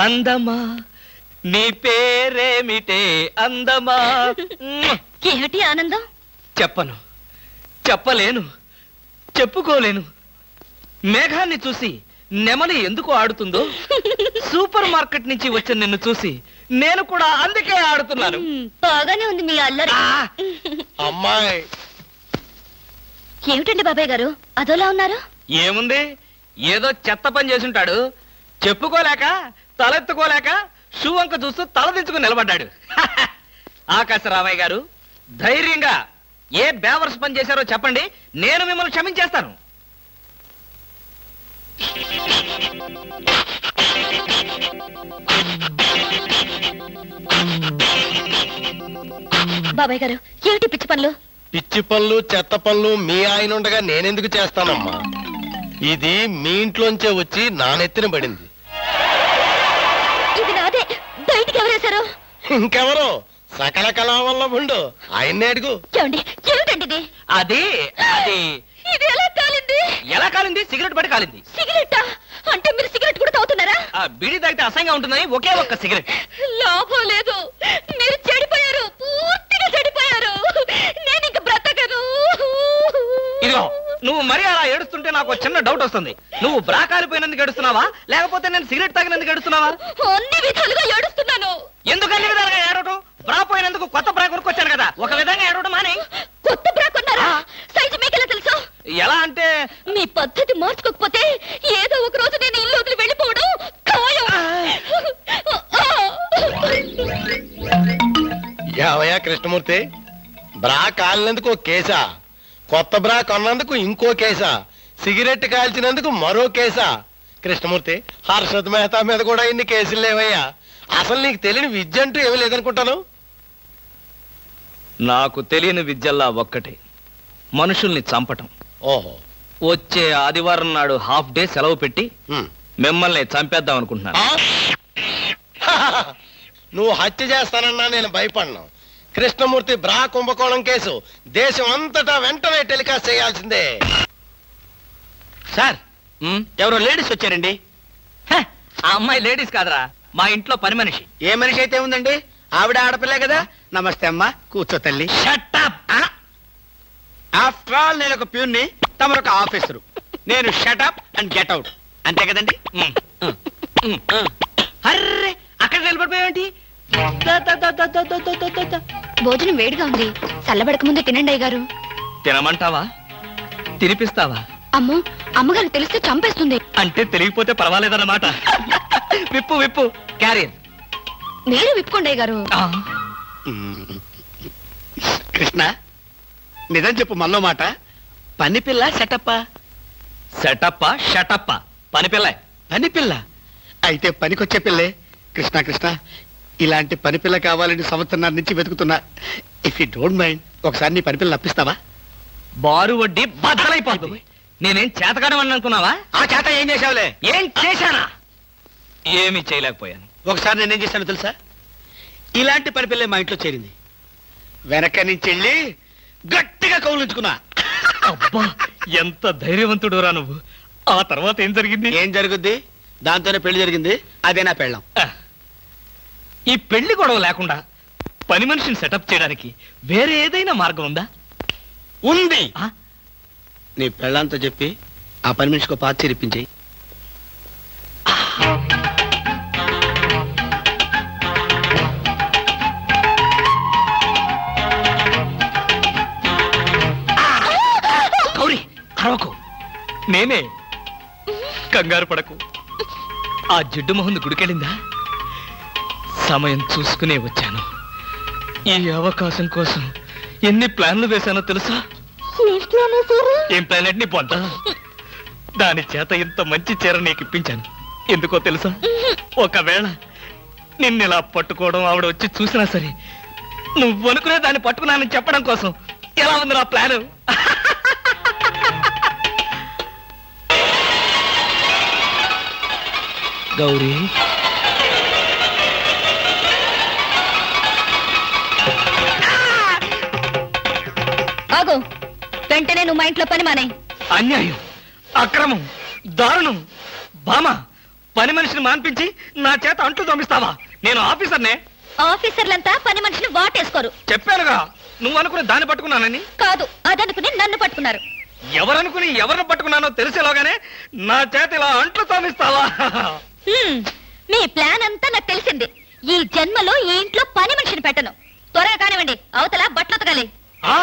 అందమా నీ పేరేమిటే అందమా. ఏమిటి ఆనందం? చెప్పను, చెప్పలేను, చెప్పుకోలేను. మేఘాన్ని చూసి నెమలి ఎందుకు ఆడుతుందో సూపర్ మార్కెట్ నుంచి వచ్చిన నిన్ను చూసి నేను కూడా అందుకే ఆడుతున్నాను. బాగానే ఉంది మీ అల్లరి. అమ్మాయి ఏమిటండి బాబాయ్ గారు అదోలా ఉన్నారు? ఏముంది, ఏదో చెత్త పని చేసుంటాడు. చెప్పుకోలేక తలెత్తుకోలేక షూ వంక చూస్తూ తలదించుకుని నిలబడ్డాడు. ఆకాశరామయ్య గారు, ధైర్యంగా ఏ బేవర్స్ పని చేశారో చెప్పండి, నేను మిమ్మల్ని క్షమించేస్తాను. బాబాయ్ గారు ఏమిటి పిచ్చి పనులు? పిచ్చి పనులు చెత్త పనులు మీ ఆయన ఉండగా నేనెందుకు చేస్తానమ్మా? ఇది మీ ఇంట్లోంచే వచ్చి నా నెత్తిన పడింది. ఇది నాదే, బయటికి ఎవరేశారు? ఇంకెవరో సకల కళావల్లభుండు, ఆయన్నే అడుగు. ఏమండి ఏమిటండి ఇది? అది అది ఇది ఎలా కాలింది? ఎలా కాలింది? సిగరెట్ పడి కాలింది. సిగరెట్టా? అంటే మీరు సిగరెట్ కూడా తాగుతున్నారా? బీడీ తాగితే అసహ్యంగా ఉంటుందని ఒకే ఒక్క సిగరెట్. లాభం లేదు, మీరు చెడిపోయారు, పూర్తిగా చెడిపోయారు. నేను ఇంక బ్రతకను. ఇదిగో, నువ్వు మరీ అలా ఏడుస్తుంటే నాకు చిన్న డౌట్ వస్తుంది. నువ్వు బ్రా కాలిపోయినందుకు ఏడుస్తున్నావా, లేకపోతే నేను సిగరెట్ తాగినందుకు ఏడుస్తున్నావా? అన్ని విధాలుగా ఏడుస్తున్నాను. ఎందుకు అన్ని విధాలుగా ఏడవటం? బ్రా పోయినందుకు కొత్త బ్రా కొనుక్కొచ్చాను కదా, ఒక విధంగా ఏడవడం మాని. కొత్త బ్రా కొన్నారా? సైజు మీకెలా తెలుసు? ఎలా అంటే మీ పద్ధతి మార్చుకోకపోతే ఏదో ఒక రోజు నేను ఇల్లు వదిలి వెళ్ళిపోవడం ఖాయం. యావయ్యా కృష్ణమూర్తి, బ్రా కాలినందుకు ఒక కేసా, కొత్త బ్రా కొన్నందుకు ఇంకో కేసా, సిగరెట్ కాల్చినందుకు మరో కేసా? కృష్ణమూర్తి, హర్షద్ మెహతా మీద కూడా ఇన్ని కేసులు లేవయ్యా. అసలు నీకు తెలియని విద్య అంటూ ఏమీ లేదనుకుంటాను. నాకు తెలియని విద్యల్లా ఒక్కటే, మనుషుల్ని చంపటం. ఓహో, వచ్చే ఆదివారం నాడు హాఫ్ డే సెలవు పెట్టి మిమ్మల్ని చంపేద్దాం అనుకుంటున్నాను. నువ్వు హత్య చేస్తానన్నా నేను భయపడను. కృష్ణమూర్తి బ్రా కుంభకోణం కేసు దేశం అంతటా వెంటనే టెలికాస్ట్ చేయాల్సిందే. సార్, ఎవరో లేడీస్ వచ్చారండి. ఆ అమ్మాయి లేడీస్ కాదరా, మా ఇంట్లో పని మనిషి. ఏ మనిషి అయితే ఉందండి, ఆవిడ ఆడపిల్లే కదా. నమస్తే అమ్మా, కూర్చో తల్లి. Shut up! ఆఫ్టర్ ఆల్ నేను ఒక ప్యూన్ని, తమరొక ఆఫీసరు. నేను షటప్ అండ్ గెట్ అవుట్, అంతే కదండి. అర్రే, అక్కడ నిలబడిపోయావేంటి? భోజనం వేడిగా ఉంది, చల్లబడక ముందే తినండి అయ్యగారు. తినమంటావా? తినిపిస్తావా? అమ్మో, అమ్మగారు తెలిస్తే చంపేస్తుంది. అంటే తెలియకపోతే పర్వాలేదన్నమాట. విప్పు విప్పు, క్యారియర్. మీరు విప్పుకోండి అయ్యగారు. కృష్ణ, నిజం చెప్పు, మనలో మాట. పని పిల్ల సెటప్పా? సెటప్పా షటప్పా? పని పిల్ల. పని పిల్ల అయితే పనికొచ్చే పిల్లే. కృష్ణ కృష్ణ, ఇలాంటి పని పిల్ల కావాలని సంవత్సరం నుంచి వెతుకుతున్నా. ఇఫ్ యూ డోంట్ మైండ్, ఒకసారి నీ పని పిల్ల అప్పిస్తావా? బారు వడ్డీ బద్దలైపోతుంది. నేనేం చేతకాడమని అనుకున్నావా? ఆ చేత ఏం చేసావులే? ఏం చేశానా? ఏమీ చేయలేకపోయాను. ఒకసారి నేనేం చేశాను తెలుసా? ఇలాంటి పని పిల్లే మా ఇంట్లో చేరింది. వెనక నుంచి వెళ్ళి గట్టిగా కౌలించుకున్నా. అబ్బా, ఎంత ధైర్యవంతుడు రా నువ్వు. ఆ తర్వాత ఏం జరిగింది? ఏం జరుగుద్ది? దాంతోనే పెళ్లి జరిగింది. అదే నా పెళ్ళం. ఈ పెళ్లి గొడవ లేకుండా పని మనిషిని సెటప్ చేయడానికి వేరే ఏదైనా మార్గం ఉందా? ఉంది. నీ పెళ్ళంతో చెప్పి ఆ పని మనిషికి పాత చిరిపించేయి. గౌరీ, అరవకు. నేనే. కంగారు పడకు. ఆ జిడ్డు మొహంది గుడికెళ్ళిందా? సమయం చూసుకునే వచ్చాను. ఈ అవకాశం కోసం ఎన్ని ప్లాన్లు వేశానో తెలుసా? ఏం ప్లాన్ అంటే నీ పొంత? దాని చేత ఇంత మంచి చీర నీకు ఇప్పించాను. ఎందుకో తెలుసా? ఒకవేళ నిన్నిలా పట్టుకోవడం ఆవిడ వచ్చి చూసినా సరే, నువ్వు అనుకునే దాన్ని పట్టుకున్నానని చెప్పడం కోసం. ఎలా ఉంది నా ప్లాను? గౌరీ, ఆగు. వెంటనే నువ్వు మా ఇంట్లో పని మానే. అన్యాయం, అక్రమం, దారుణం. బామ, పని మనిషిని మాన్పించి నా చేత అంట్లు తోమిస్తావా? నేను ఆఫీసర్నే. ఆఫీసర్లంతా పని మనిషిని వాటేసుకోరు. చెప్పానుగా, నువ్వు అనుకుని దాన్ని పట్టుకున్నానని. కాదు, అదనుకుని నన్ను పట్టుకున్నారు. ఎవరనుకుని ఎవరిని పట్టుకున్నానో తెలిసేలోగానే నా చేత ఇలా అంట్లు తోమిస్తావా? మీ ప్లాన్ అంతా నాకు తెలిసింది. ఈ జన్మలో ఈ ఇంట్లో పని మనిషిని పెట్టను. త్వరగా కానివ్వండి, అవతల బట్టలు ఉతకాలి. ఆ?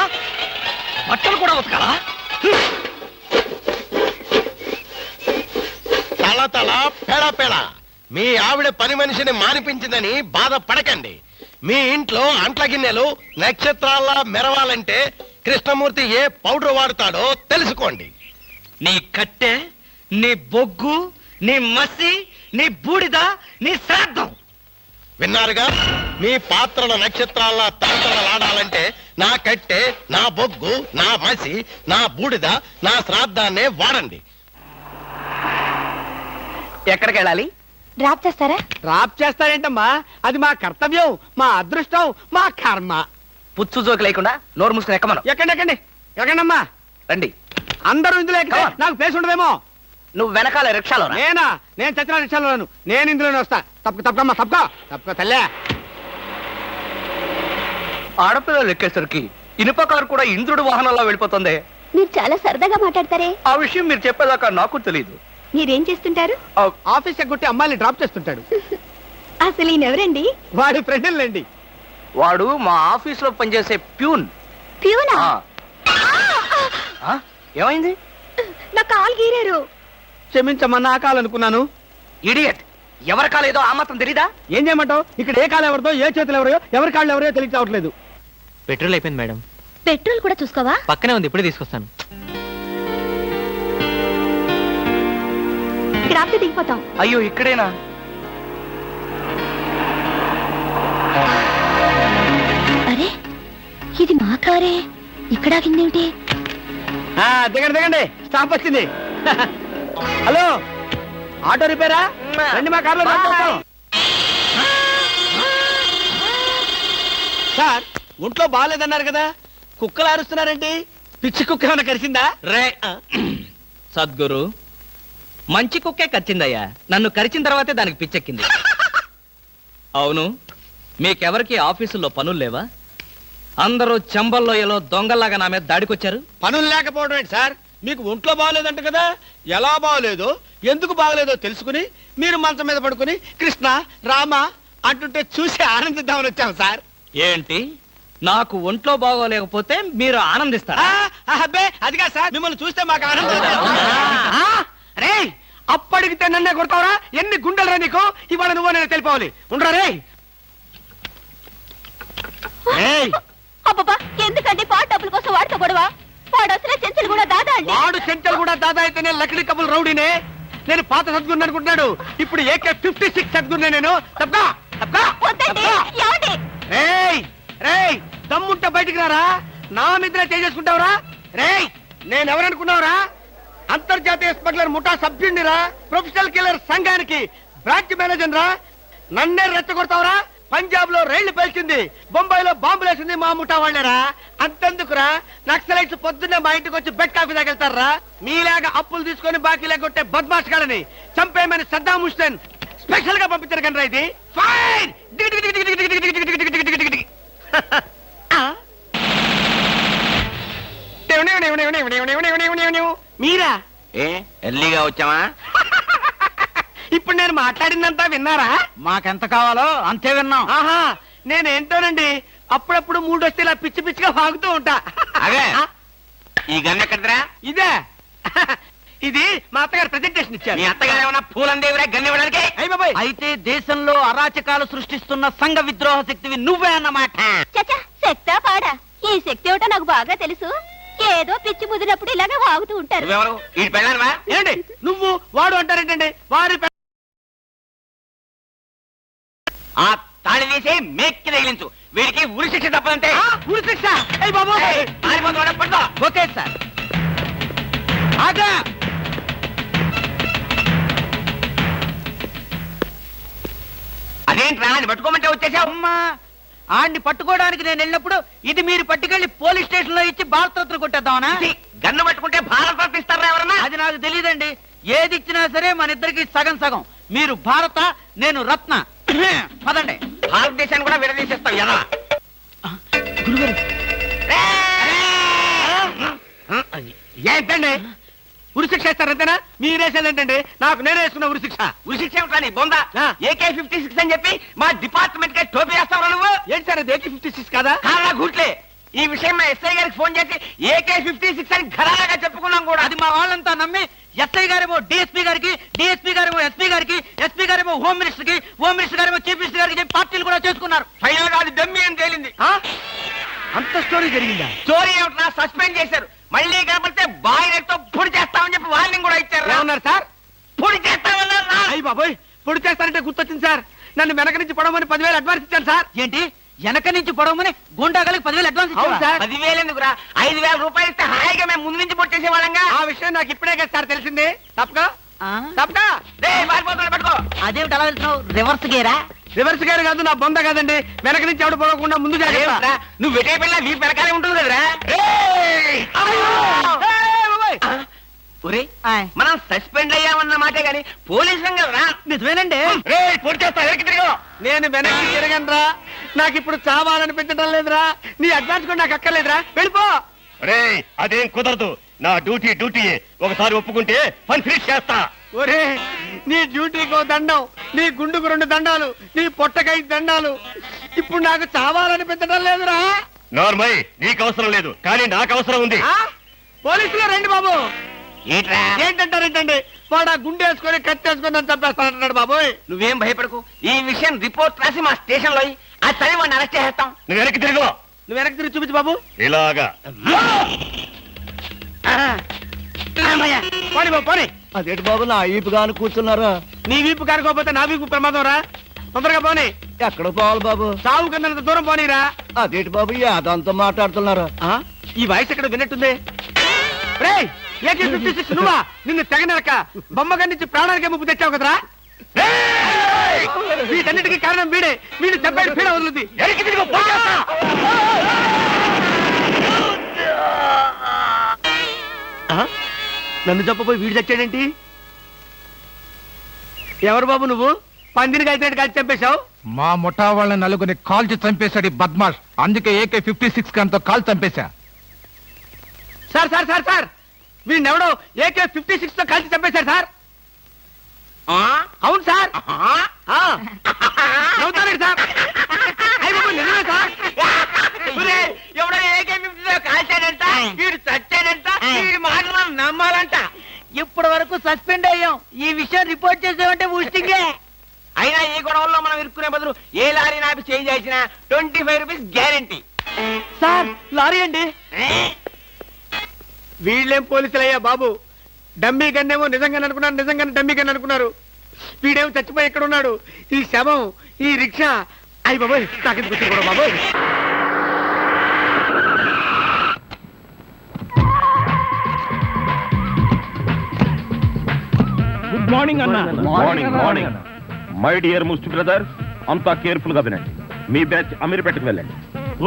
బట్టలు కూడా ఉతకాలా? తల తల పెడ పెడ మీ ఆవిడ పని మనిషిని మానిపించిందని బాధపడకండి. మీ ఇంట్లో అంట్ల గిన్నెలు నక్షత్రాల్లా మెరవాలంటే కృష్ణమూర్తి ఏ పౌడర్ వాడతాడో తెలుసుకోండి. నీ కట్టె, నీ బొగ్గు, నీ మసి, నీ బూడిద, నీ శ్రాద్ధం. విన్నారుగా, మీ పాత్రల నక్షత్రాల్లా తలతలలాడాలంటే నా కట్టె, నా బొగ్గు, నా మసి, నా బూడిద, నా శ్రాద్ధాన్నే వాడండి. ఎక్కడికి వెళ్ళాలి? డ్రాప్ చేస్తారా? డ్రాప్ చేస్తారేంటమ్మా? అది మా కర్తవ్యం, మా అదృష్టం, మా కర్మ. పుచ్చు జోకి లేకుండా నోరు మూసుకుని ఎక్కమను. ఎక్కండి ఎక్కండమ్మా, రండి. అందరూ ఇందులో ఎక్కితే నాకు ప్లేస్ ఉండదేమో. నువ్వు వెనకాల రిక్షాలో? నేనా? నేను చచ్చిన రిక్షాలోను. నేను ఇందులోనే వస్తా. తప్పకమ్మా, తప్పక తల్లే. ఆడపిల్లలు ఎక్కేసరికి ఇనుప కారు కూడా ఇంద్రుడు వాహనంలో వెళ్ళిపోతుంది. మీరు చాలా సరదాగా మాట్లాడతారే. ఆ విషయం మీరు చెప్పేదాకా నాకు తెలియదు. మీరేం చేస్తుంటారు? ఆఫీస్ ఎగ్గొట్టి అమ్మాయిని డ్రాప్ చేస్తుంటాడు. అసలు ఈయనెవరండి? వాడి ఫ్రెండ్లండి. వాడు మా ఆఫీస్ లో పనిచేసే ప్యూన్. ప్యూనా? ఏమైంది? నా కాలు గీరారు. క్షమించమ్మా, నా కాలనుకున్నాను. ఇడియట్, ఎవరి కాలేదో ఆ మాత్రం తెలీదా? ఏం చేయమంటావు? ఇక్కడ ఏ కాలు ఎవరిదో, ఏ చేతులు ఎవరో, ఎవరి కాళ్ళు ఎవరో తెలియవట్లేదు. పెట్రోల్ అయిపోయింది మేడం. పెట్రోల్ కూడా చూసుకోవా? పక్కనే ఉంది, ఇప్పుడే తీసుకొస్తాను. ఇక్కడ ఆపితే దిగిపోతాం. అయ్యో, ఇక్కడేనా? అరే, ఇది మా కారే. ఇక్కడ ఆగిందేమిటి? దిగండి, స్టాప్ వచ్చింది. హలో, ఆటో రిపేరా? రండి, మా కార్లో సార్. ఒంట్లో బాగాలేదన్నారు కదా, కుక్కలు అరుస్తున్నారేంటి? పిచ్చి కుక్క ఏమైనా కరిసిందా? రే సద్గురు, మంచి కుక్కే కరిచిందయ్యా. నన్ను కరిచిన తర్వాతే దానికి పిచ్చెక్కింది. అవును, మీకెవరికి ఆఫీసుల్లో పనులు లేవా? అందరూ చెంబల్లోయలో దొంగల్లాగా నా మీద దాడికొచ్చారు. పనులు లేకపోవడం ఏంటి సార్? మీకు ఒంట్లో బాగలేదంట కదా, ఎలా బాగలేదో, ఎందుకు బాగలేదో తెలుసుకుని మీరు మంచం మీద పడుకుని కృష్ణ రామ అంటుంటే చూసి ఆనందిద్దామని వచ్చాం సార్. ఏంటి, నాకు ఒంట్లో బాగోలేకపోతే మీరు ఆనందిస్తారా? అబ్బే, అదిగా సార్, మిమ్మల్ని చూస్తే మాకు ఆనందం. రే, అప్పడిగితే నన్నే కొడతావరా? ఎన్ని గుండెలరా నీకు? ఇవాళ నువ్వు నేను తెలిపోవాలి. ఉండరా రే? అబ్బబ్బా, ఎందుకండి పాట డబ్బుల కోసం వాడితో గొడవ? వాడు అసలే చెంచలు కూడా దాదా అండి. వాడు చెంచలు కూడా దాదా అయితేనే లక్డీ కబుల్ రౌడీనే. నేను పాత సద్గురు అనుకుంటున్నాడు. ఇప్పుడు AK-56 సద్గురునే నేను. వద్దండి, ఏమండి? రేయ్, దమ్ముంటే బయటికి రారా? నా మీద చేసుకుంటావురా? రేయ్, నేనెవరనుకున్నావురా? అంతర్జాతీయ స్మగ్లర్ ముఠా సభ్యుడిరా, ప్రొఫెషనల్ కిల్లర్ సంఘానికి బ్రాంచ్ మేనేజర్ రా. నన్నే రెచ్చగొడతావురా? పంజాబ్ లో రైళ్లు పేల్చింది, బొంబాయిలో బాంబులేసింది మా ముఠా వాళ్ళేరా. అంతెందుకురా, నక్సలైట్స్ పొద్దున్నే మా ఇంటికి వచ్చి బెడ్ కాఫీ తాగెళ్తారా? మీలాగా అప్పులు తీసుకొని బాకీ లేకొట్టే బద్మాష్ గాలని చంపేయమని సద్దాం హుస్సేన్ స్పెషల్ గా పంపించారు కనరా. ఇది ఫైన్. మీరా? ఎర్లీగా వచ్చావా? ఇప్పుడు నేను మాట్లాడిందంతా విన్నారా? మాకెంత కావాలో అంతే విన్నాం. ఆహా, నేనేంటోనండి, అప్పుడప్పుడు మూడొస్తే ఇలా పిచ్చి పిచ్చిగా వాగుతూ ఉంటా. అదే, ఈ గన్ ఎక్కడరా? ఇదే, ఇది మా అత్తగారు ప్రెజెంటేషన్ ఇచ్చారు. మీ అత్తగారు ఏమన్నా పూలందేవిరా గన్ ఇవ్వడానికి? అయ్య బాబాయ్, అయితే దేశంలో అరాచకాలు సృష్టిస్తున్న సంఘ విద్రోహ శక్తివి నువ్వే అన్నమాట. చచ్చా, శక్తా పాడా? ఈ శక్తి ఏమిటో నాకు బాగా తెలుసు. ఏదో పిచ్చి ముదిరినప్పుడు ఇలాగే వాగుతూ ఉంటారు. నువ్వెవరు? ఈ పెళ్ళానవా? ఏంటి నువ్వు వాడు అంటారేంటండి? వారి ఆ తాళి తీసి మేక్కి తగిలించు. వీడికి ఉరి శిక్ష తప్పదంటే. ఉరి శిక్ష? అయ్య బాబు, పడుకో. Okay sir. ఆగా, అదేంట్రా, అని పట్టుకోమంటే వచ్చేసావు. అమ్మా, ఆడిని పట్టుకోవడానికి నేను వెళ్ళినప్పుడు ఇది మీరు పట్టుకెళ్లి పోలీస్ స్టేషన్ లో ఇచ్చి భారతరత్న కొట్టేద్దామనా? గన్ను పట్టుకుంటే భారత ఇస్తారా ఎవరన్నా? అది నాకు తెలియదండి. ఏది ఇచ్చినా సరే మన ఇద్దరికి సగం సగం. మీరు భారత నేను రత్న పదండి భారతదేశాన్ని కూడా విడదీసేస్తాం ఎలా గురుగారు ఏంటండి ఉరిశిక్ష ఇస్తారు అంతేనా మీరేసేదేంటండి నాకు నేనే వేసుకున్న ఉరిశిక్ష ఉరిశిక్ష ఏమిటని బొందా ఆ. AK-56 అని చెప్పి మా డిపార్ట్మెంట్ కి టోపీ వేస్తావు నువ్వు ఏంటి సార్ అది AK-56 కాదా కారణా గుట్లే ఈ విషయం మా ఎస్ఐ గారికి ఫోన్ చేసి AK-56 అని ఘరాగా చెప్పుకున్నాం కూడా అది మా వాళ్ళంతా నమ్మి ఎస్ఐ గారేమో డిఎస్పీ గారికి డిఎస్పీ గారేమో ఎస్పీ గారికి ఎస్పీ గారేమో హోమ్ మినిస్టర్ కి హోమ్ మినిస్టర్ గారేమో చీఫ్ మినిస్టర్ గారికి చెప్పి పార్టీలు కూడా చేసుకున్నారు ఫైనల్ గా అది దమ్మి అని తేలింది అంత స్టోరీ జరిగిందా స్టోరీ ఏమిటా సస్పెండ్ చేశారు మళ్ళీ కనపడితే బాయిలర్ తో పొడి చేస్తామని చెప్పి వార్నింగ్ కూడా ఇచ్చారు ఏమన్నారు సార్ పొడి చేస్తామన్నారు రా. అయ్యి బాబోయ్ పొడి చేస్తారంటే గుర్తొచ్చింది సార్ నన్ను వెనక నుంచి పడమని 10,000 అడ్వాన్స్ ఇచ్చాను సార్ ఏంటి వెనక నుంచి పడమని గుండాగలకి 10,000 అడ్వాన్స్ అవును సార్ 10,000 ఎందుకురా 5,000 రూపాయలు ఇస్తే హాయిగా మేము ముందు నుంచి పొట్టేసే వాళ్ళంగా ఆ విషయం నాకు ఇప్పుడే కదా సార్ తెలిసింది తప్పక తప్పక పారిపోతున్నా పట్టుకో అదేమిటి అలా వెళ్తున్నావు రివర్స్ గేరా రివర్స్ గేర్ కాదు నా బొంద కాదండి వెనక నుంచి ఎవడు పోకుండా ముందు జాగ్రత్త అదేమిట్రా, నువ్వు వెటే పిల్ల వీ పెరకాలే ఉంటుంది కదరా ఒరే మనం సస్పెండ్ అయ్యామన్న మాటే గాని పోలీసులం కదరా నిజమేనండి పొడి చేస్తా వెనక్కి తిరిగి నేను వెనక్కి తిరగనరా నాకు ఇప్పుడు చావాలనిపించడం లేదురా నీ అడ్వాన్స్ కూడా నాకు అక్కర్లేదురా వెళ్ళిపో అదేం కుదరదు నా డ్యూటీ ఒకసారి ఒప్పుకుంటే పని ఫినిష్ చేస్తా ఒరే నీ డ్యూటీకో దండం నీ గుండుకు 2 దండాలు నీ పొట్టకై దండాలు ఇప్పుడు నాకు చావాలనిపించడం లేదురా నార్మల్ నీకు అవసరం లేదు కానీ నాకు అవసరం ఉంది ఆ? పోలీసులు రండి బాబు ఏంట్రా ఏంటంటారేంటండి వాడు ఆ గుండె వేసుకొని కత్తి వేసుకొని నన్ను చంపేస్తానంటున్నాడు బాబోయ్ నువ్వేం భయపడకు ఈ విషయం రిపోర్ట్ రాసి మా స్టేషన్ లో ఆ చదివి వాడిని అరెస్ట్ చేస్తాం నువ్వు వెనక్కి తిరుగు నువ్వు వెనక్కి తిరిగి చూపించు బాబు ఇలాగా పోనీ బాబు పోనీ అదేంటి బాబు నా ఈపుగాను కూర్చున్నారా నీ వీపు కారుకోపోతే నా వీపు ప్రమాదం రా తొందరగా పోనీ ఎక్కడ పోవాలి బాబు సాగు కింద దూరం పోనీరా అదేంటి బాబు అదంతా మాట్లాడుతున్నారా ఆ? ఈ వాయిస్ ఎక్కడ విన్నట్టుంది రేయ్ AK-56 నువ్వా నిన్ను తెగనరక బొమ్మగారి నుంచి ప్రాణానికే ముప్పు తెచ్చావు కదరా వీటన్నిటికీ కారణం వీడే వీడు చెప్పాడు పీడ వదులుద్ది వెనక్కి తిరుగు పోయి చేస్తా. ఆ? నన్ను చెప్పపోయి వీడు చచ్చాడేంటి ఎవరు బాబు నువ్వు పందిని కలిసినట్టు కలిసి చంపేశావు మా ముఠా వాళ్ళ నలుగురిని కాల్చి చంపేశాడు ఈ బద్మాష్ అందుకే AK-56 గన్తో కాల్ చంపేశా సార్ సార్ సార్ సార్ వీడినెవడో AK-56 తో కలిసి చంపేశారు సార్ అవును సార్ నవ్వుతారండి సార్ అయ్య బాబు నిజమే సార్ ఎవడో AK-50 కాల్చాడంట వీడు చచ్చాడంట వీడి మాటలు మనం నమ్మాలంట ఇప్పటి వరకు సస్పెండ్ అయ్యాం ఈ విషయం రిపోర్ట్ చేసామంటే ఊస్టింగే అయినా ఈ గొడవల్లో మనం ఇరుక్కునే బదులు ఏ లారీ నాపి చేంజ్ చేసిన 25 రూపీస్ గ్యారంటీ సార్ లారీ అండి వీళ్ళేం పోలీసులయ్యా బాబు డమ్మీ గన్నేమో నిజంగానే అనుకున్నారు నిజంగానే డమ్మీ గన్ అనుకున్నారు వీడేమో చచ్చిపోయి ఎక్కడ ఉన్నాడు ఈ శవం ఈ రిక్షా అయ్యి బాబోయ్ నాకెందుకు వచ్చింది కూడా బాబోయ్ గుడ్ మార్నింగ్ అన్న మార్నింగ్ మై డియర్ ముస్ట్ బ్రదర్ అంతా కేర్ఫుల్ గా వినండి మీ బ్యాచ్ అమీర్పేటకు వెళ్ళండి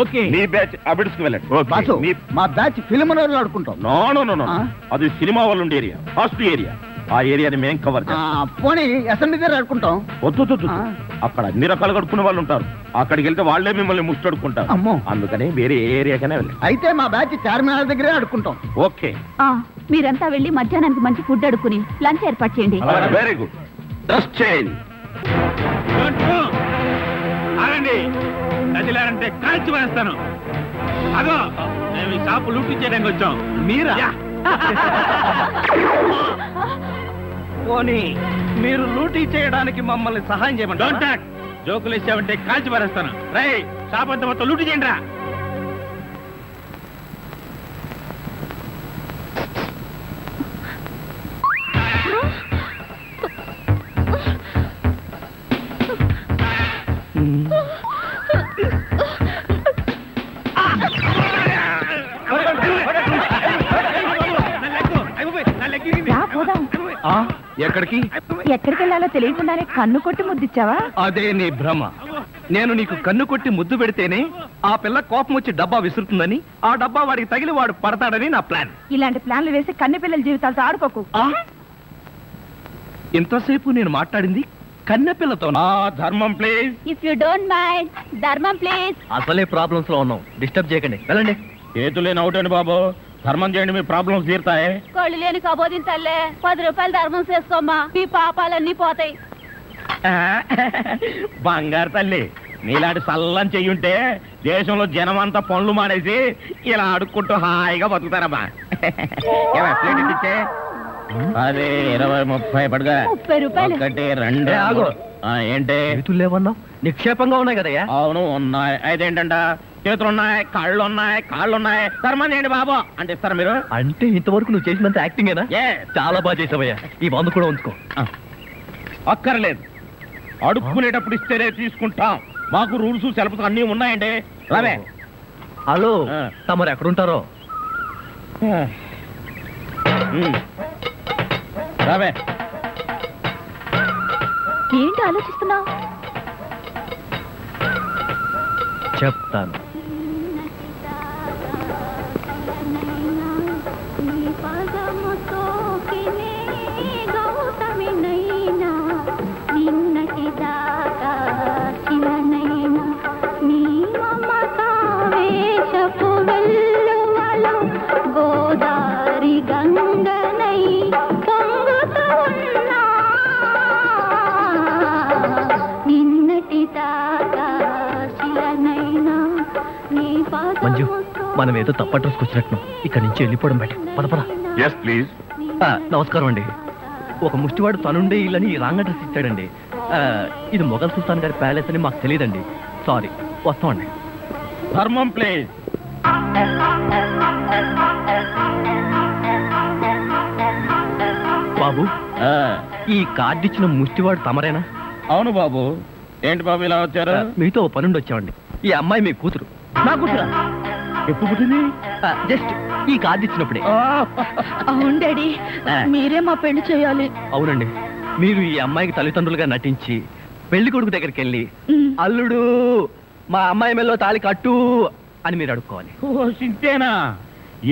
ఓకే మీ బ్యాచ్ అబిడ్స్ కి వెళ్ళండి బాసు మీ మా బ్యాచ్ ఫిలిం ఆడుకుంటాం నో నో నో నో అది సినిమా వాళ్ళు ఉండే ఏరియా ఫస్ట్ ఏరియా ఆ ఏరియాని మేం కవర్ చేస్తాం పోనీ అసెంబ్లీ దగ్గర ఆడుకుంటాం వద్దు అక్కడ అన్ని రకాలు కడుక్కునే వాళ్ళు ఉంటారు అక్కడికి వెళ్తే వాళ్ళే మిమ్మల్ని ముష్టడుకుంటారు అమ్మో. అందుకని వేరే ఏ ఏరియాకైనా వెళ్ళండి అయితే మా బ్యాచ్ చార్మినార్ దగ్గరే ఆడుకుంటాం ఓకే మీరంతా వెళ్ళి మధ్యాహ్నానికి మంచి ఫుడ్ అడుక్కుని లంచ్ ఏర్పాటు చేయండి వెరీ గుడ్ జస్ట్ చేంజ్ ఆగండి కదిలారంటే కాల్చి వేస్తాను అదో మేము ఈ షాపు లూటీ చేయడానికి వచ్చాం మీరా పోనీ మీరు లూటీ చేయడానికి మమ్మల్ని సహాయం చేయమండి డోంట్ టాక్ జోకులు ఇచ్చామంటే కాల్చి పారేస్తాను రై షాప్ అంతా మొత్తం లూటీ చేయండి రా ఎక్కడికి ఎక్కడికి వెళ్ళాలో తెలియకుండానే కన్ను కొట్టి ముద్దిచ్చావా అదే నీ భ్రమ నేను నీకు కన్ను కొట్టి ముద్దు పెడితేనే ఆ పిల్ల కోపం వచ్చి డబ్బా విసురుతుందని ఆ డబ్బా వాడికి తగిలి వాడు పడతాడని నా ప్లాన్ ఇలాంటి ప్లాన్లు వేసి కన్నె పిల్లల జీవితాలతో ఆడుకోకు ఇంతసేపు నేను మాట్లాడింది కన్నెపిల్లతో. ధర్మం please. If you don't mind, ధర్మం ప్లీజ్. అసలే ప్రాబ్లమ్స్ లో ఉన్నాం, డిస్టర్బ్ చేయకండి, వెళ్ళండి. చేతులేని అవుటండి బాబు, ధర్మం చేయండి, మీ ప్రాబ్లమ్స్ తీరుతాయి. కళ్ళు లేని కబోదించల్లే, 10 రూపాయలు ధర్మం చేసుకోమ్మా, మీ పాపాలన్నీ పోతాయి. బంగారు తల్లి, నీలాంటి సల్లం చెయ్యుంటే దేశంలో జనం అంతా పనులు మానేసి ఇలా అడుక్కుంటూ హాయిగా బతుకుతారమ్మా. ప్లేట్ ఇచ్చే. అదే 20, 30 పడగా. 30 రూపాయలు. 1, 2 ఆగు. ఏంటి చేతులు లేవన్నావు, నిక్షేపంగా ఉన్నాయి కదయ్యా. అవును ఉన్నాయి. అయితేంటంట, చేతులు ఉన్నాయి, కాళ్ళు ఉన్నాయి. ధర్మం చేయండి బాబు అంటే ఇస్తారా మీరు? అంటే ఇంతవరకు నువ్వు చేసినంత యాక్టింగేనా? Yes. చాలా బాగా చేసావయ్యా, ఈ 100 కూడా ఉంచుకో. అక్కర్లేదు, అడుక్కునేటప్పుడు ఇస్తేనే తీసుకుంటాం. మాకు రూల్స్ సెలవులు అన్నీ ఉన్నాయండి. రావే. హలో, ఆ. తమరు ఎక్కడుంటారో? రావే. ఏంటి ఆలోచిస్తున్నావు? చెప్తాను. గోదారి గంగనై పొంగుతూ ఉన్నా, నిన్నటి దాకా శిలనైనా నీ మంజు, పాదముతో మనం ఏదో తప్ప అడ్రస్కి వచ్చినట్టు ఇక్కడి నుంచి వెళ్ళిపోవడం బయట. పద పద. Yes please. నమస్కారం అండి. ఒక ముష్టివాడు తనుండే ఇల్లని రాంగ్ అడ్రస్ ఇచ్చాడండి. ఇది మొఘల్ సుల్తాన్ గారి ప్యాలెస్ అని మాకు తెలియదండి. సారీ, వస్తామండి. ధర్మం ప్లీజ్. బాబు, ఈ కార్డు ఇచ్చిన ముష్టివాడు తమరేనా? అవును బాబు. ఏంటి బాబు ఇలా వచ్చారు? మీతో ఓ పనుండి వచ్చామండి. ఈ అమ్మాయి మీ కూతురు. నా కూతురా? ఎప్పుడు పుట్టింది? జస్ట్ ఈ కార్డు ఇచ్చినప్పుడే. అవును డాడీ, మీరే మా పెళ్లి చేయాలి. అవునండి, మీరు ఈ అమ్మాయికి తల్లిదండ్రులుగా నటించి పెళ్లి కొడుకు దగ్గరికి వెళ్ళి అల్లుడు మా అమ్మాయి మెల్లో తాళి కట్టు అని మీరు అడుక్కోవాలి. ఓ సింతేనా?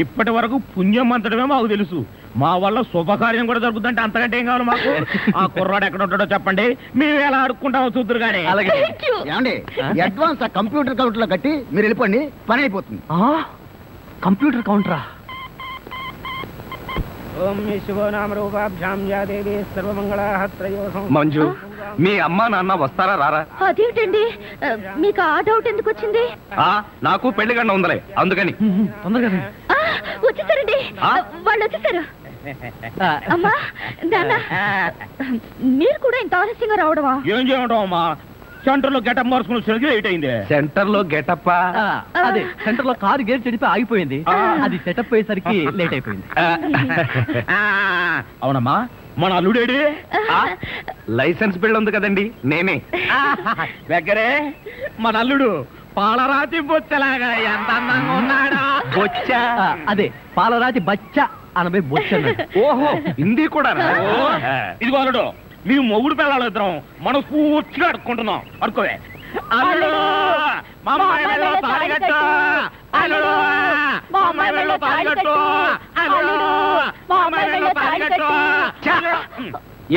ఇప్పటి వరకు పుణ్యం అంతటమే మాకు తెలుసు. మా వల్ల శుభకార్యం కూడా జరుగుతుందంటే అంతకంటే ఏం కావాలి మాకు? ఆ కుర్రాడు ఎక్కడ ఉంటాడో చెప్పండి, మేము ఎలా అడుక్కుంటామో చూద్దరు కానీ. అలాగే. ఏమండి, అడ్వాన్స్ ఆ కంప్యూటర్ కౌంటర్ లో కట్టి మీరు వెళ్ళిపోండి, పని అయిపోతుంది. కంప్యూటర్ కౌంటరా? మంజు, మీ అమ్మా నాన్న వస్తారా రారా? అదేంటండి, మీకు ఆ డౌట్ ఎందుకు వచ్చింది? నాకు పెళ్లి గంట ఉందలే, అందుకని. తొందరగా రండి. వచ్చేసారండి, వాళ్ళు వచ్చేసారు. అమ్మా నాన్న, మీరు కూడా ఇంత ఆలస్యంగా రావడమా? ఏం చేయమంటావు అమ్మా, సెంటర్ లో గెటప్ మార్చుకుని సరిగ్గా లేట్ అయింది. సెంటర్ లో గెటప్. అదే, సెంటర్ లో కారు గేర్ చెడిపోయి ఆగిపోయింది. అది సెటప్ అయ్యేసరికి లేట్ అయిపోయింది. అవునమ్మా, మన అల్లుడేడి? లైసెన్స్ బిల్ ఉంది కదండి, నేనే. దగ్గరే మన అల్లుడు పాలరాతి బొచ్చలాగా ఎంత అందంగా ఉన్నాడా. బొచ్చ, అదే పాలరాతి బచ్చ అనబై బొచ్చ అన్నాడు. ఓహో, హిందీ కూడా. ఇదిగో అల్లుడు, మేము మొగుడు పిల్లలు ఇద్దరం మనం పూర్తిగా అడుక్కుంటున్నాం. అడుకోవే. అల్లుడు, మా అమ్మాయి మెడలో తాళి కట్టు. అల్లుడు, మా అమ్మాయి మెడలో తాళి కట్టు. అల్లుడు, మా అమ్మాయి మెడలో తాళి కట్టు.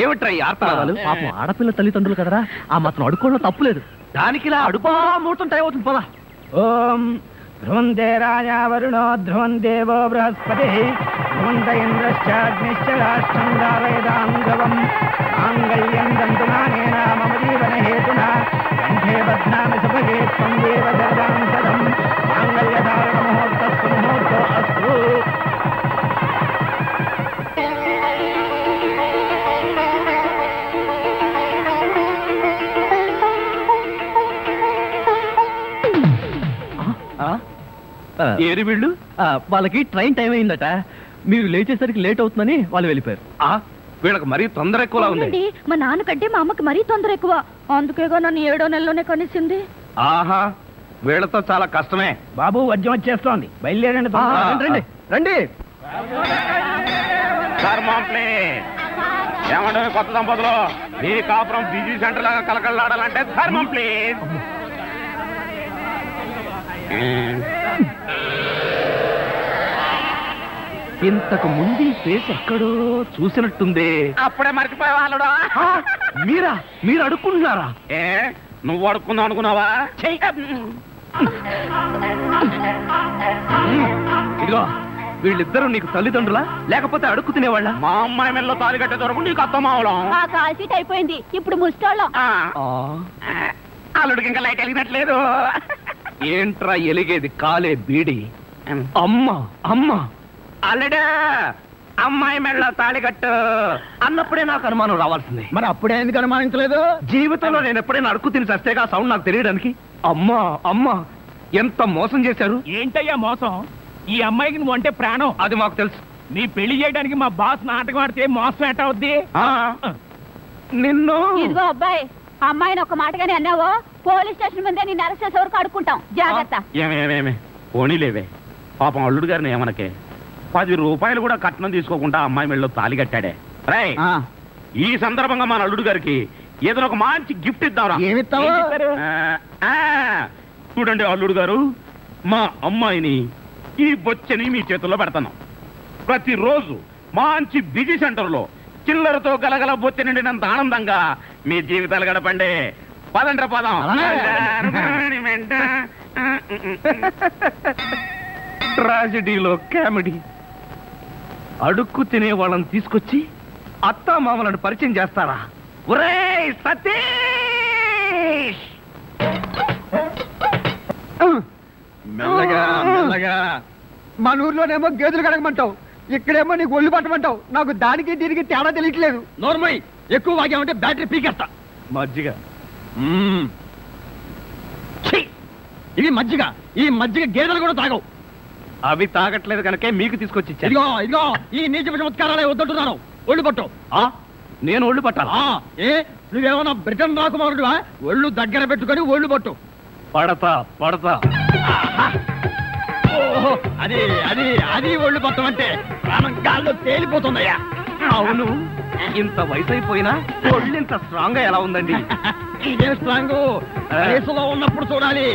ఏమిట్రా ఈ ఆర్తనాదాలు? పాపం ఆడపిల్ల తల్లిదండ్రులు కదరా, ఆ మాత్రం అడుక్కోవడం తప్పులేదు. దానికి ఇలా అడుపా ముహూర్తం టైం అవుతుంది, పదా. ఓం ధ్రువంతే రాజా వరుణో ధ్రువం దేవో బృహస్పతి ధ్రువంత ఇంద్రశ్చాగ్నిశ్చ రాష్ట్రం దావయదాం ధ్రువం మాంగళ్యం దంతునానేన మమ జీవన హేతునా కంఠే బధ్నామి సుభగే త్వం దేవ జగదాం సదం మాంగళ్యధారణ ముహూర్తస్సు ముహూర్తో అస్తు. ఏరి వీళ్ళు వాళ్ళకి ట్రైన్ టైం అయిందట. మీరు లేచేసరికి లేట్ అవుతుందని వాళ్ళు వెళ్ళిపోయారు. వీళ్ళకి మరీ తొందర ఎక్కువలా ఉంది. అవునండి, మా నాన్నకంటే మా అమ్మకి మరీ తొందర ఎక్కువ. అందుకేగా నన్ను 7వ నెలలోనే కనిసింది. ఆహా, వీళ్ళతో చాలా కష్టమే. బాబు వద్యం వచ్చేస్తోంది, బయలుదేరండి. రండి రండి. ఏమంటే కొత్త దంపతులు, ఈ కాపురం బిజీ సెంటర్ లాగా కలకలాడాలంటే ధర్మం ప్లీజ్. ఇంతకు ముందు ఫేస్ ఎక్కడో చూసినట్టుంది. అప్పుడే మర్చిపోయావా అల్లుడు? మీరు అడుక్కుంటున్నారా? ఏ నువ్వు అడుక్కుందాం అనుకున్నావా? ఇదిగో వీళ్ళిద్దరూ నీకు తల్లిదండ్రులా లేకపోతే అడుక్కు తినేవాళ్ళ? మా అమ్మాయి మెల్లో తాలి కట్టే దొరకు నీకు అత్తమావడం. ఆ కాల్ సీట్ అయిపోయింది, ఇప్పుడు ముస్టాళ్ళం. అల్లుడికి ఇంకా లైట్ వెలిగినట్లేదు. ఏంట్రా ఎలిగేది? కాలే బీడి. అమ్మ అల్లుడు అమ్మాయి మెళ్ళో తాళి కట్టు అన్నప్పుడే నాకు అనుమానం రావాల్సింది. మరి అప్పుడే ఎందుకు అనుమానించలేదు? జీవితంలో నేను ఎప్పుడైనా అడుక్కు తిని చస్తేగా సౌండ్ నాకు తెలియడానికి. అమ్మా ఎంత మోసం చేశారు. ఏంటయ్యా మోసం? ఈ అమ్మాయికి నువ్వు అంటే ప్రాణం. అది మాకు తెలుసు. నీ పెళ్లి చేయడానికి మా బాస్ నాటకం ఆడితే మోసం ఎట్ట అవుద్ది? నిన్ను ఇదిగో అబ్బాయి, అమ్మాయిని ఒక మాటగానే అన్నావో పోలీస్ స్టేషన్ ముందే నిన్ను అరెస్ట్ చేసే వరకు అడుక్కుంటాం. జాగ్రత్త. ఏమేమేమే పోనీలేవే, పాపం అల్లుడు గారిని ఏమనకే. 10 రూపాయలు కూడా కట్నం తీసుకోకుండా అమ్మాయి మెళ్ళలో తాళి కట్టాడే. రై ఈ సందర్భంగా మన అల్లుడు గారికి ఏదైనా ఒక మంచి గిఫ్ట్ ఇద్దాంరా. ఏమిస్తావు? చూడండి అల్లుడు గారు, మా అమ్మాయిని ఈ బొచ్చని మీ చేతుల్లో పెడతాను. ప్రతిరోజు మంచి బిజీ సెంటర్లో చిల్లరతో గలగల బొచ్చ నిండినంత ఆనందంగా మీ జీవితాలు గడపండి. పదండ్ర పదం. ట్రాజడీలో కామెడీ. అడుక్కు తినే వాళ్ళని తీసుకొచ్చి అత్తా మామలను పరిచయం చేస్తారా? ఒరేయ్ సతీష్! మెల్లగా మన ఊర్లోనేమో గేదెలు కడగమంటావు, ఇక్కడేమో నీకు ఒళ్ళు పట్టమంటావు. నాకు దానికి దీనికి తేడా తెలియట్లేదు. నోర్మై ఎక్కువ వాగామంటే బ్యాటరీ పీకేస్తా. మజ్జిగ. ఛీ! ఇది మజ్జిగ. ఈ మజ్జిగ గేదెలు కూడా తాగవు. అవి తాగట్లేదు కనుకే మీకు తీసుకొచ్చి ఇచ్చాను. ఇదిగో ఈ నీచ చమత్కారాలే వద్దంటున్నాను. ఒళ్ళు పట్టు. నేను ఒళ్ళు పట్టాలా? ఏ నువ్వేమన్నా బ్రిటన్ రాకుమారుడువా? ఒళ్ళు దగ్గర పెట్టుకొని ఒళ్ళు పట్టు. పడతా. ఓహో, అది అది అది ఒళ్ళు పట్టం అంటే ప్రాణం గాల్లో తేలిపోతుందయ్యా. అవును, ఇంత వయసు అయిపోయినా ఒళ్ళు ఇంత స్ట్రాంగ్ గా ఎలా ఉందండి? ఇదే స్ట్రాంగ్ వయసులో ఉన్నప్పుడు చూడాలి.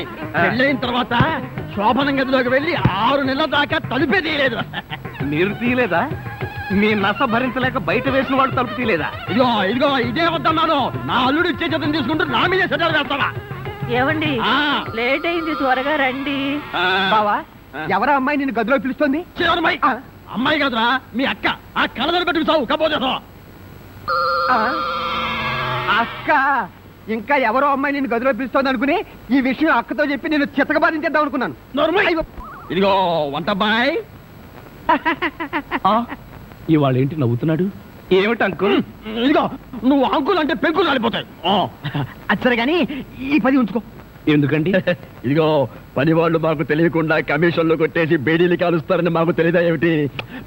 పెళ్ళైన తర్వాత శోభనం గదిలోకి వెళ్ళి 6 నెలల దాకా తలుపే తీయలేదు. మీరు తీయలేదా? మీ నస భరించలేక బయట వేసిన వాడు తలుపు తీయలేదా? ఇదిగో ఇదే వద్దన్నాను. నా అల్లుడు ఇచ్చే చేతం తీసుకుంటూ నా మీదే సెటర్ వేస్తావా? ఏమండి లేట్ అయింది, త్వరగా రండి. బావా, ఎవరా అమ్మాయి నిన్ను గదిలో పిలుస్తుంది? అమ్మాయి కాదురా, మీ అక్క. ఆ కళ్ళదర పెట్టుకు సావు కపోతే. అక్క? ఇంకా ఎవరో అమ్మాయి నిన్ను గదిలో పిలుస్తోంది అనుకుని ఈ విషయం అక్కతో చెప్పి నేను చితకబాధించేద్దాం అనుకున్నాను. ఇదిగో వంటబ్బాయ్. ఇవాళ ఏంటి నవ్వుతున్నాడు? ఏమిటి అంకుల్? ఇదిగో నువ్వు అంకుల్ అంటే పెంకులు రాలిపోతాయి. అచ్చరే గాని ఈ 10 ఉంచుకో. ఎందుకండి? ఇదిగో పని వాళ్ళు మాకు తెలియకుండా కమిషన్లు కొట్టేసి బేడీలు కాలుస్తారని మాకు తెలియదా ఏమిటి?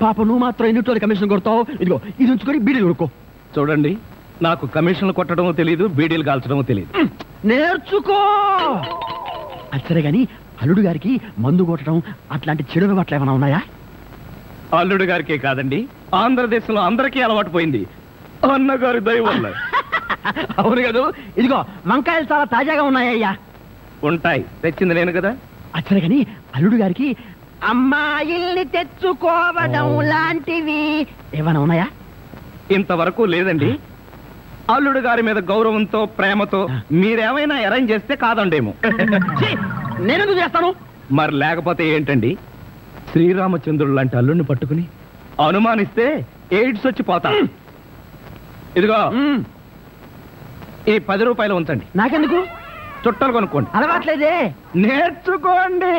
పాప నువ్వు మాత్రం ఎన్నిటోళ్ళు కమిషన్ కొడతావు. ఇదిగో ఇది ఉంచుకొని బీడీలు కొడుకో. చూడండి, నాకు కమిషన్లు కొట్టడం తెలియదు, బీడీలు కాల్చడం తెలియదు. నేర్చుకో. అచ్చరే గాని అల్లుడు గారికి మందు కొట్టడం అట్లాంటి చెడు అలవాట్లు ఏమైనా ఉన్నాయా? అల్లుడు గారికే కాదండి, ఆంధ్రదేశంలో అందరికీ అలవాటు పోయింది. అన్నగారి దయ వల్ల. అవును కదా. ఇదిగో వంకాయలు చాలా తాజాగా ఉన్నాయ్యా. ఉంటాయి, తెచ్చింది నేను కదా. అచ్చరే గాని అల్లుడు గారికి అమ్మాయిల్ని తెచ్చుకోవడం లాంటివి ఏమైనా ఉన్నాయా? ఇంతవరకు లేదండి. అల్లుడు గారి మీద గౌరవంతో ప్రేమతో మీరేమైనా అరేంజ్ చేస్తే కాదండేమో. నేనెందుకు చేస్తాను? మరి లేకపోతే ఏంటండి? శ్రీరామచంద్రుడు లాంటి అల్లుడిని పట్టుకుని అనుమానిస్తే ఎయిడ్స్ వచ్చి పోతా. ఇదిగో ఈ 10 రూపాయలు ఉంచండి. నాకెందుకు? చుట్టలు కొనుక్కోండి. అలవాట్లేదే. నేర్చుకోండి.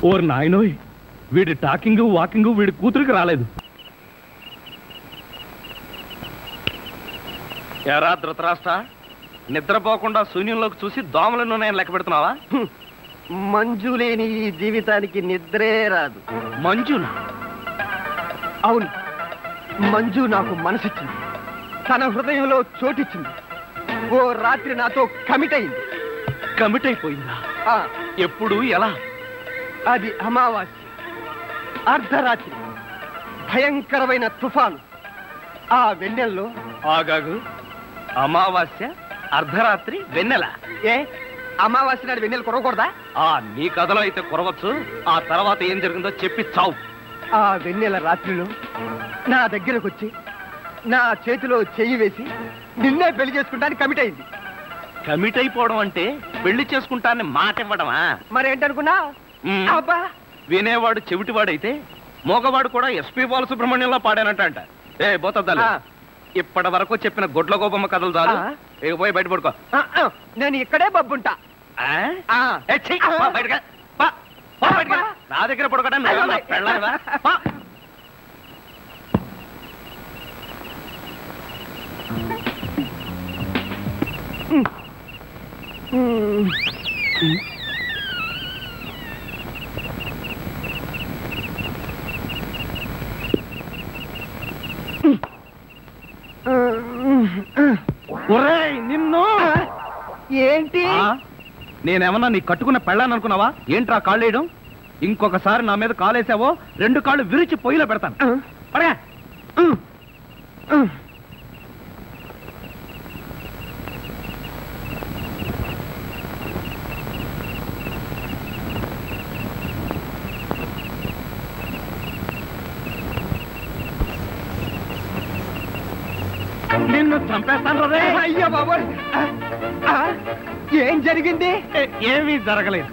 ఓర్ నాయనోయ్, వీడి టాకింగ్ వాకింగ్ వీడి కూతురికి రాలేదు. ఎరా ధృతరాష్ట్ర, నిద్రపోకుండా శూన్యంలోకి చూసి దోమలను నేను లెక్క పెడుతున్నావా? మంజు లేని ఈ జీవితానికి నిద్రే రాదు. మంజునా? అవును, మంజు నాకు మనసిచ్చింది, తన హృదయంలో చోటిచ్చింది. ఓ రాత్రి నాతో కమిట్ అయింది. కమిట్ అయిపోయిందా? ఎప్పుడు, ఎలా? అది అమావాస్య, అర్ధరాత్రి, భయంకరమైన తుఫాను. ఆ వెన్నెల్లో ఆగాగు. అమావాస్య, అర్ధరాత్రి, వెన్నెల. ఏ అమావాస్య నాడు వెన్నెలు కురవకూడదా? నీ కథలో అయితే కురవచ్చు, ఆ తర్వాత ఏం జరిగిందో చెప్పి చావు. ఆ వెన్నెల రాత్రిలో నా దగ్గరకు వచ్చి నా చేతిలో చెయ్యి వేసి నిన్నే పెళ్లి చేసుకుంటానికి కమిట్ అయింది. కమిట్ అయిపోవడం అంటే పెళ్లి చేసుకుంటానని మాట ఇవ్వడమా? మరేంటనుకున్నా? మ్మ్. అబ్బా, వినేవాడు చెవిటివాడైతే మోగవాడు కూడా ఎస్పీ బాలసుబ్రహ్మణ్యంలో పాడానంట. ఏ బోతద్దాలు, ఆ. ఇప్పటి వరకు చెప్పిన గొడ్ల గోపమ్మ కథలు చాలు. ఆ. ఇక పోయి బయట పడుకో. నేను ఇక్కడే బబ్బుంటా. ఆ? ఏ, ఛీ, పో బయటకు. పో, పో బయటకు. నా దగ్గర పడుకోవడం పెళ్ళావా? నిన్ను ఏంటి? నేనేమన్నా నీ కట్టుకున్న పెళ్ళాను అనుకున్నావా? ఏంట్రా కాళ్ళేయడం? ఇంకొకసారి నా మీద కాలేసావో 2 కాళ్ళు విరిచి పొయ్యిలో పెడతాను. పడగా. నిన్ను చంపేస్తాను రే. అయ్యో బాబోయ్, ఏం జరిగింది? ఏమీ జరగలేదు.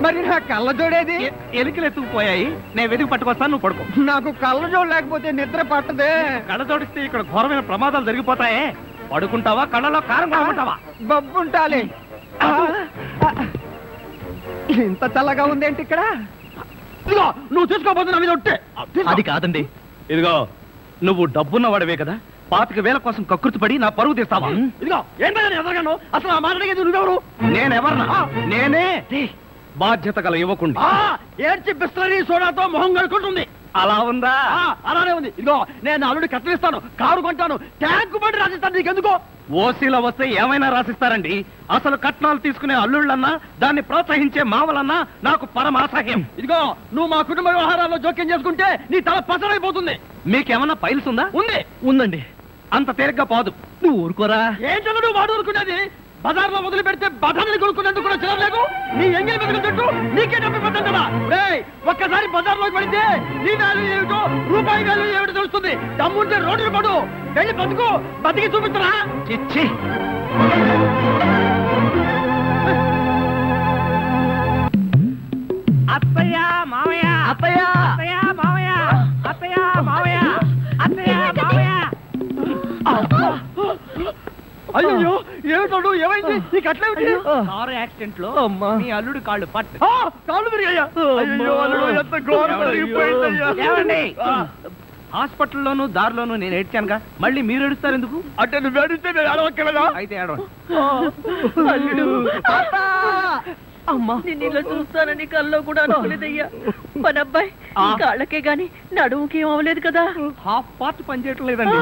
మరి నా కళ్ళ జోడేది? ఎలికలు ఎత్తుకుపోయాయి, నేను వెతికి పట్టుకొస్తాను, నువ్వు పడుకో. నాకు కళ్ళ జోడు లేకపోతే నిద్ర పట్టదే. కళ్ళ జోడిస్తే ఇక్కడ ఘోరమైన ప్రమాదాలు జరిగిపోతాయే. పడుకుంటావా, కళ్ళలో కారం కాకుంటావా? బబ్బుంటాలి. ఇంత చల్లగా ఉందేంటి ఇక్కడ? ఇదిగో నువ్వు చూసుకోబోతు నా మీద ఒట్టే. అది కాదండి. ఇదిగో నువ్వు డబ్బున్న వాడవే కదా, 25,000 కోసం కకృతి పడి నా పరువు తీస్తావా? ఇదిగో ఏంటని ఎదరగాను, అసలు ఆ మాట అడిగేది నువ్వెవరు? నేనెవరన్నా? నేనే బాధ్యత గల యువకుండి. ఏడ్చి బిస్లరీ సోడాతో మొహం కడుకుంటుంది. అలా ఉందా? అలానే ఉంది. ఇదిగో నేను అల్లుడు కట్టలిస్తాను, కారు కొంటాను, ట్యాంకు బండి రాసిస్తాను. నీకెందుకో? ఓసీలో వస్తే ఏమైనా రాసిస్తారండి. అసలు కట్నాలు తీసుకునే అల్లుళ్ళన్నా, దాన్ని ప్రోత్సహించే మావలన్నా నాకు పరమాసహ్యం. ఇదిగో నువ్వు మా కుటుంబ వ్యవహారాల్లో జోక్యం చేసుకుంటే నీ తల పసరైపోతుంది. మీకేమన్నా పైల్స్ ఉందా? ఉంది. ఉందండి. అంత తేలిగ్గా పాదు. నువ్వు ఊరుకోరా. ఏంటో నువ్వు వాడు ఊరుకునేది? బజార్లో వదిలి పెడితే బజార్ని కొనుక్కునేందుకు కూడా చిరలేదు. నీ ఎంగిలి మెతుకుల చుట్టూ నీకే డబ్బు పెట్టదా? ఒక్కసారి బజార్లోకి పడితే నీ వాల్యూ ఏమిటో, రూపాయి వాల్యూ ఏమిటో తెలుస్తుంది. దమ్ముంటే రోడ్డు పడు, వెళ్ళి బతుకు, బతికి చూపిస్తున్నా. చిచ్చి. అత్తయ్య మావయ్య, అత్తయ్య, అత్తయ్య మావయ్య, అత్తయ్య మావయ్య, అత్తయ్య మావయ్య. అయ్యో ఏమిటో, ఏమైంది? నీకు అట్లేమిటి? కారు యాక్సిడెంట్ లో మీ అల్లుడు కాళ్ళు పట్టు. కాళ్ళు విరిగాయా? అయ్యో అల్లుడు, ఎంత ఘోరం జరిగిపోయిందయ్యా. ఏమండి? హాస్పిటల్లోను దారిలోను నేను ఏడ్చానుగా, మళ్ళీ మీరు ఏడుస్తారు ఎందుకు? అంటే నువ్వు ఏడిస్తే నేను ఏడవక్కలేదా? అయితే ఏడవండి. అల్లుడు, అమ్మా, నేను ఇలా చూస్తానని కల్లో కూడా అనుకోలేదయ్యా. మన అబ్బాయి కాళ్ళకే గాని నడుముకి ఏం అవ్వలేదు కదా? హాఫ్ పార్ట్ పనిచేయటం లేదండి.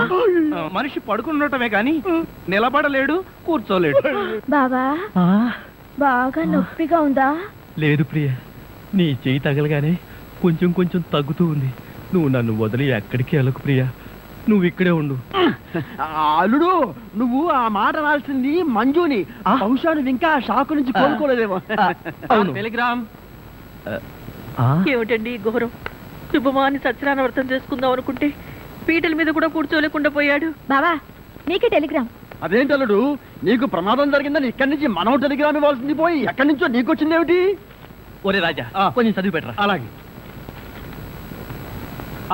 మనిషి పడుకుండటమే కానీ నిలబడలేడు, కూర్చోలేడు. బాబా, బాగా నొప్పిగా ఉందా? లేదు ప్రియ, నీ చెయ్యి తగలగానే కొంచెం కొంచెం తగ్గుతూ ఉంది. నువ్వు నన్ను వదిలి ఎక్కడికి వెళ్ళకు ప్రియ, నువ్వు ఇక్కడే ఉండు. అల్లుడు, నువ్వు ఆ మాట రాల్సింది మంజుని. బహుశా నువ్వు ఇంకా షాకు నుంచి కోలుకోలేదేమో. అవును. టెలిగ్రామ్. ఏమిటండి ఘోరం? శుభమాని సత్యనారాయణ వ్రతం చేసుకుందాం అనుకుంటే పీటల మీద కూడా కూర్చోలేకుండా పోయాడు. బాబా, నీకే టెలిగ్రామ్. అదేంటి అల్లుడు, నీకు ప్రమాదం జరిగిందని ఇక్కడి నుంచి మనం టెలిగ్రామ్ ఇవ్వాల్సింది పోయి ఎక్కడి నుంచో నీకు వచ్చింది ఏమిటి? ఒరే రాజా, కొంచెం చదివి పెట్టరా. అలాగే.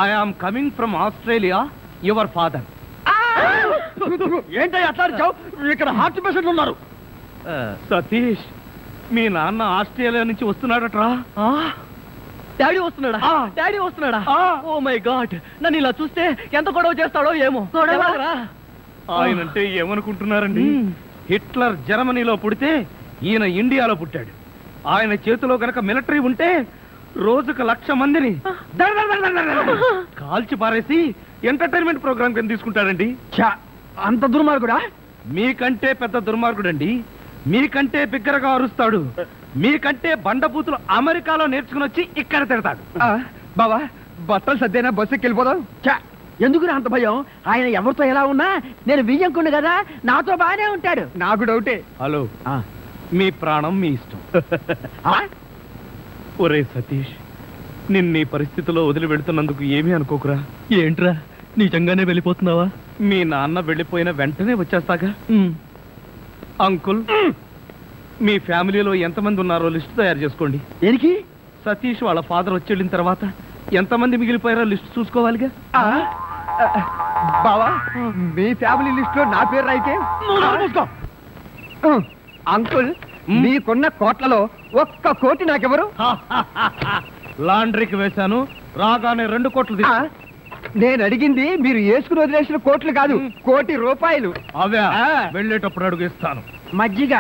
I am coming from Australia, your father. ఏంటో అట్లా అరిచావు? ఇక్కడ హార్ట్ పేషెంట్లు ఉన్నారు. సతీష్, మీ నాన్న ఆస్ట్రేలియా నుంచి వస్తున్నాడట్రా. డాడీ వస్తున్నాడా? డాడీ వస్తున్నాడా? ఓ మై గాడ్, నన్ను ఇలా చూస్తే ఎంత గొడవ చేస్తాడో ఏమో. ఆయనంటే ఏమనుకుంటున్నారండి? హిట్లర్ జర్మనీలో పుడితే ఈయన ఇండియాలో పుట్టాడు. ఆయన చేతిలో గనక మిలిటరీ ఉంటే రోజుకు 1,00,000 మందిని కాల్చి పారేసి ఎంటర్టైన్మెంట్ ప్రోగ్రామ్ కింద తీసుకుంటాడండి. అంత దుర్మార్గుడా? మీకంటే పెద్ద దుర్మార్గుడండి. మీకంటే బిగ్గరగా అరుస్తాడు. మీకంటే బండబూతులు అమెరికాలో నేర్చుకుని వచ్చి ఇక్కడ తిడతాడు. బావా, బట్టలు సర్దేనా, బస్సు ఎక్కి వెళ్ళిపోదాం. ఎందుకు అంత భయం? ఆయన ఎవరితో ఎలా ఉన్నా నేను బియ్యంకుండు కదా, నాతో బాగానే ఉంటాడు. నాకు డౌటే. హలో, మీ ప్రాణం మీ ఇష్టం. ఒరే సతీష్, నిన్న ఈ పరిస్థితిలో వదిలి వెళ్తున్నందుకు ఏమీ అనుకోకురా. ఏంట్రా, నిజంగానే వెళ్ళిపోతున్నావా? మీ నాన్న వెళ్ళిపోయిన వెంటనే వచ్చేస్తాగా. అంకుల్, మీ ఫ్యామిలీలో ఎంతమంది ఉన్నారో లిస్ట్ తయారు చేసుకోండి. దేనికి? సతీష్ వాళ్ళ ఫాదర్ వచ్చి వెళ్ళిన తర్వాత ఎంతమంది మిగిలిపోయారో లిస్ట్ చూసుకోవాలిగా. బావా, మీ ఫ్యామిలీ లిస్ట్ లో నా పేరు రాయితే అంకుల్, మీకున్న కోట్లలో 1 కోటి నాకెవరు? లాండ్రీకి వేశాను, రాగానే 2 కోట్లు తీసుకో. నేను అడిగింది మీరు వేసుకుని వదిలేసిన కోట్లు కాదు, 1 కోటి రూపాయలు. అవే ఆ. వెళ్ళేటప్పుడు అడుగు ఇస్తాను. మజ్జిగ.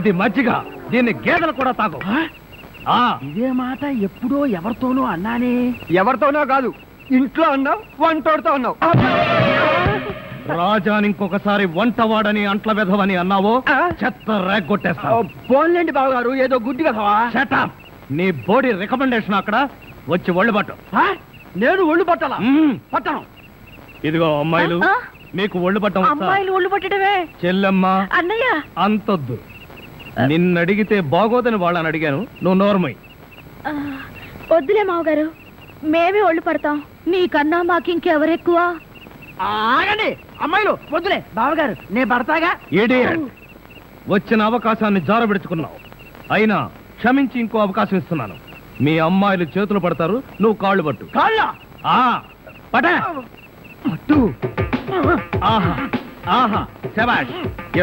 ఇది మజ్జిగ, దీన్ని గేదెలు కూడా తాగు. ఇదే మాట ఎప్పుడో ఎవరితోనో అన్నానే. ఎవరితోనో కాదు, ఇంట్లో అన్నావు, వంటోడుతో అన్నావు. రాజాని ఇంకొకసారి వంటవాడని అంట్ల వెధవని అన్నావో చెత్త రేగొట్టేస్తావు. పోన్లేండి బావగారు, ఏదో గుడ్డి కదవా. Shut up. నీ బోడీ రికమెండేషన్ అక్కడ వచ్చి ఒళ్ళు పట్టు. నేను ఒళ్ళు పట్టాలా? పట్టను. ఇదిగో అమ్మాయిలు, ఆ? మీకు ఒళ్ళు పట్టం వస్తా? అమ్మాయిలు ఒళ్ళు పట్టడమే. చెల్లెమ్మ, అన్నయ్య, అంతొద్దు. నిన్నడిగితే బాగోదని వాళ్ళని అడిగాను, నువ్వు నోర్మై. వద్దులే మావగారు, మేమే ఒళ్ళు పడతాం. నీకన్నా మాకింకెవరెక్కువ? ఆగండి అమ్మాయిలు, వద్దులే బావగారు, నేను పడతాగా. Idiot. వచ్చిన అవకాశాన్ని జారబెడుచుకున్నావు. అయినా క్షమించి ఇంకో అవకాశం ఇస్తున్నాను. మీ అమ్మాయిలు చేతులు పడతారు, నువ్వు కాళ్ళు పట్టు. కాళ్ళ పట్టు. ఆహా ఆహా, శభాష్,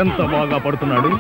ఎంత బాగా పడుతున్నాడు.